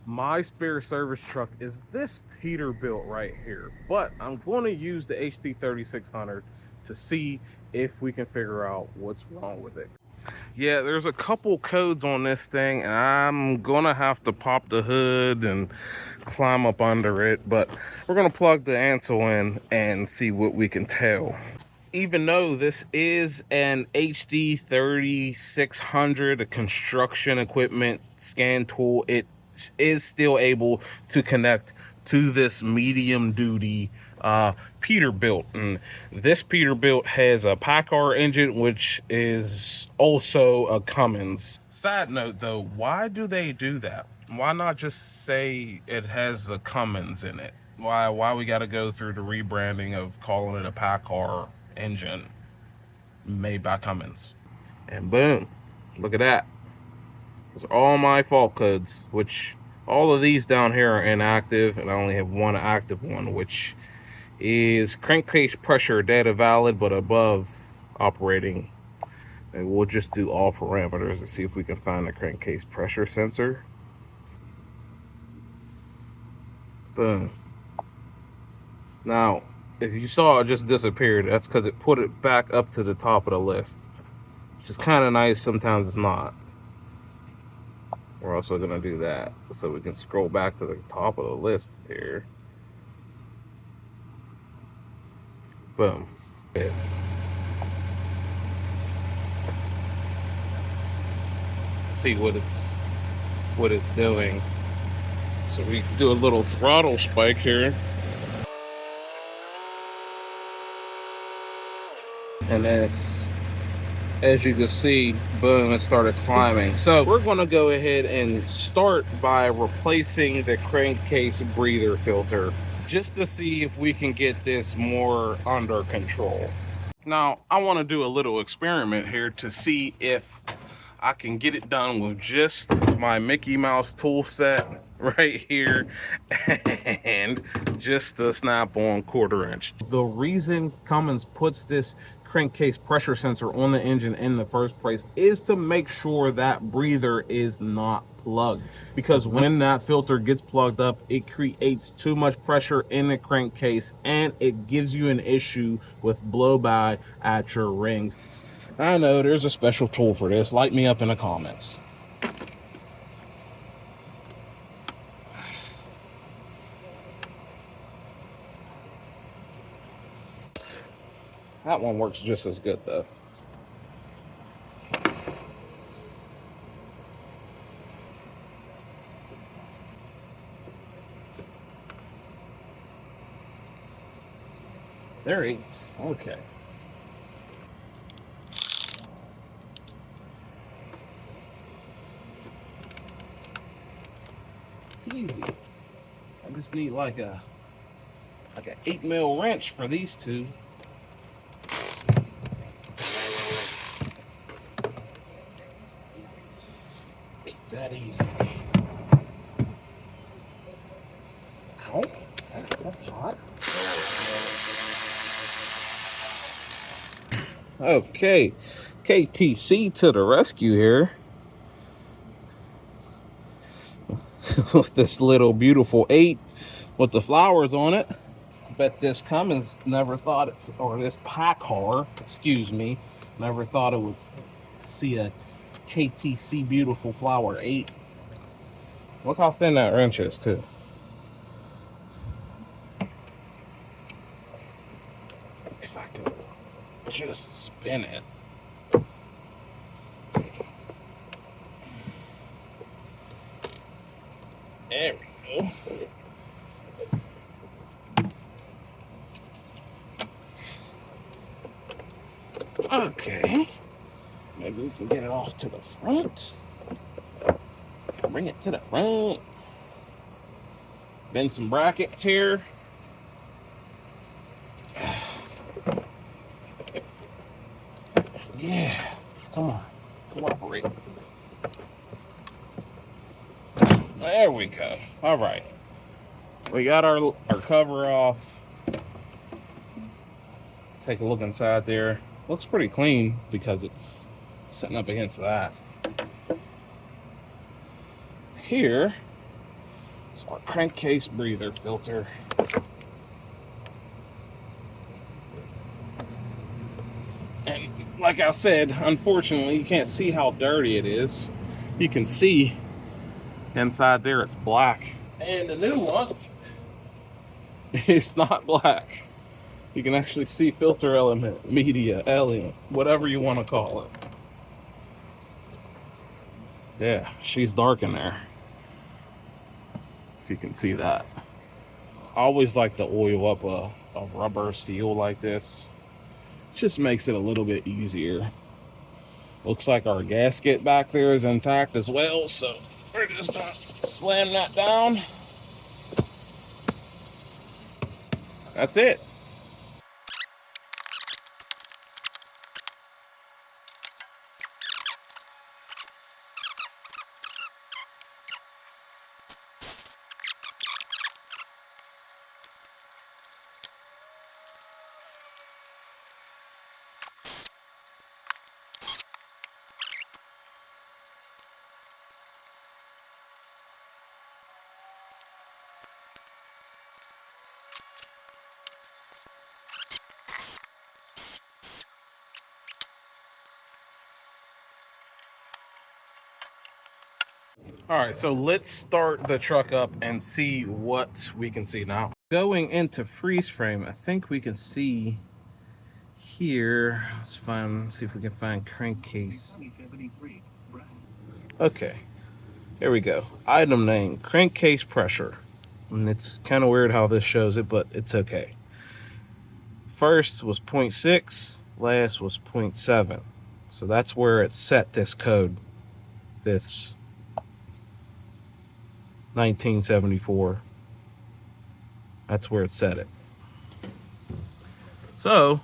My spare service truck is this Peterbilt right here, but I'm going to use the HD3600 to see if we can figure out what's wrong with it. Yeah, there's a couple codes on this thing, and I'm gonna have to pop the hood and climb up under it, but we're gonna plug the ANCEL in and see what we can tell. Even though this is an HD3600, a construction equipment scan tool, it is still able to connect to this medium duty Peterbilt. And this Peterbilt has a Pacar engine, which is also a Cummins. Side note though, why do they do that? Why not just say it has a Cummins in it? Why we got to go through the rebranding of calling it a Pacar engine made by Cummins? And boom, look at that. Those are all my fault codes, which all of these down here are inactive, and I only have one active one, which is crankcase pressure data valid but above operating. And we'll just do all parameters and see if we can find the crankcase pressure sensor. Boom. Now, if you saw it just disappeared, that's because it put it back up to the top of the list, which is kind of nice. Sometimes it's not. We're also gonna do that so we can scroll back to the top of the list here. Boom. Yeah. See what it's doing. So we do a little throttle spike here. And as you can see, boom, it started climbing. So we're gonna go ahead and start by replacing the crankcase breather filter just to see if we can get this more under control. Now, I wanna do a little experiment here to see if I can get it done with just my Mickey Mouse tool set right here and just the snap-on 1/4 inch. The reason Cummins puts this crankcase pressure sensor on the engine in the first place is to make sure that breather is not plugged, because when that filter gets plugged up, it creates too much pressure in the crankcase and it gives you an issue with blow by at your rings. I know there's a special tool for this. Light me up in the comments. That one works just as good though. There he is. Okay. Easy. I just need like an 8mm wrench for these two. Ain't that easy. Ow, that's hot. Okay, KTC to the rescue here. With this little beautiful 8 with the flowers on it. Bet this Cummins never thought it's, or this Pacar, excuse me, never thought it would see a KTC beautiful flower 8. Look how thin that wrench is too. If I can just spin it. There we go. Okay. Maybe we can get it off to the front. Bring it to the front. Bend some brackets here. Yeah. Come on. Cooperate. There we go. All right. We got our cover off. Take a look inside there. Looks pretty clean because it's sitting up against that. Here It's our crankcase breather filter. And like I said, unfortunately, you can't see how dirty it is. You can see inside there it's black. And the new one is not black. You can actually see filter element, media, alien, whatever you want to call it. Yeah, she's dark in there. If you can see that. I always like to oil up a rubber seal like this. Just makes it a little bit easier. Looks like our gasket back there is intact as well, so we're just gonna slam that down. That's it. All right, so let's start the truck up and see what we can see now. Going into freeze frame, I think we can see here. Let's see if we can find crankcase. Okay, here we go. Item name, crankcase pressure. And it's kind of weird how this shows it, but it's okay. First was 0.6, last was 0.7. So that's where it set this code, this 1974. That's where it set it. So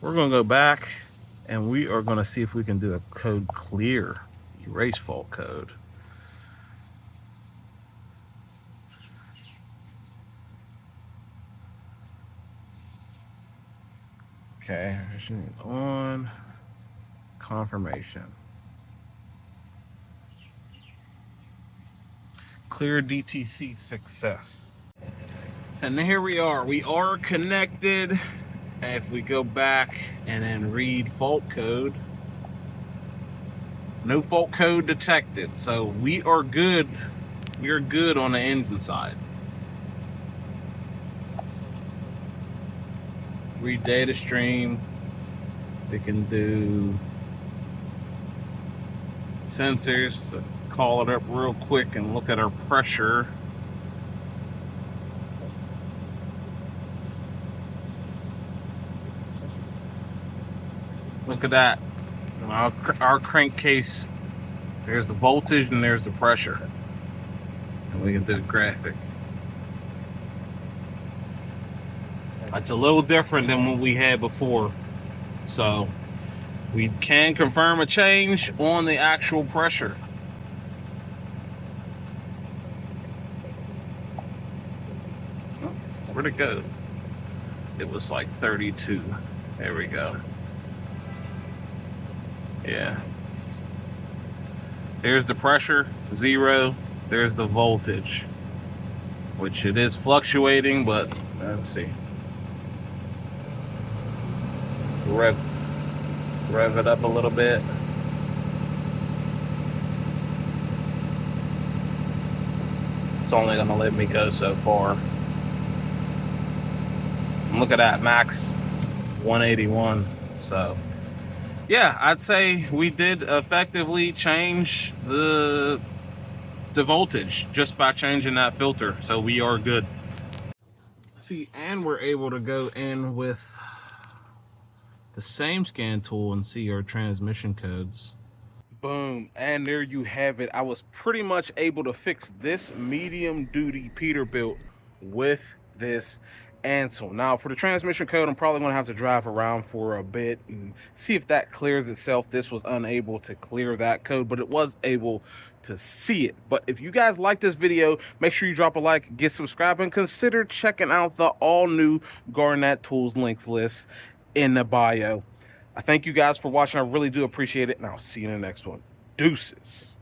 we're going to go back and we are going to see if we can do a code clear, erase fault code. Okay, on confirmation. Clear DTC success. And here we are connected. If we go back and then read fault code, no fault code detected. So we are good. We are good on the engine side. Read data stream. We can do sensors. So call it up real quick and look at our pressure. Look at that. Our crankcase, there's the voltage and there's the pressure. And we can do the graphic. It's a little different than what we had before. So we can confirm a change on the actual pressure. Where'd it go? It was like 32. There we go. Yeah. There's the pressure, 0. There's the voltage, which it is fluctuating, but let's see. Rev it up a little bit. It's only gonna let me go so far. And look at that, max 181. So yeah, I'd say we did effectively change the voltage just by changing that filter. So we are good. See, and we're able to go in with the same scan tool and see our transmission codes. Boom, and there you have it. I was pretty much able to fix this medium duty Peterbilt with this ANCEL. Now for the transmission code, I'm probably gonna have to drive around for a bit and see if that clears itself. This was unable to clear that code, but it was able to see it. But if you guys like this video, make sure you drop a like, get subscribed, and consider checking out the all new Garnett-Tools links list in the bio. I thank you guys for watching. I really do appreciate it, and I'll see you in the next one. Deuces.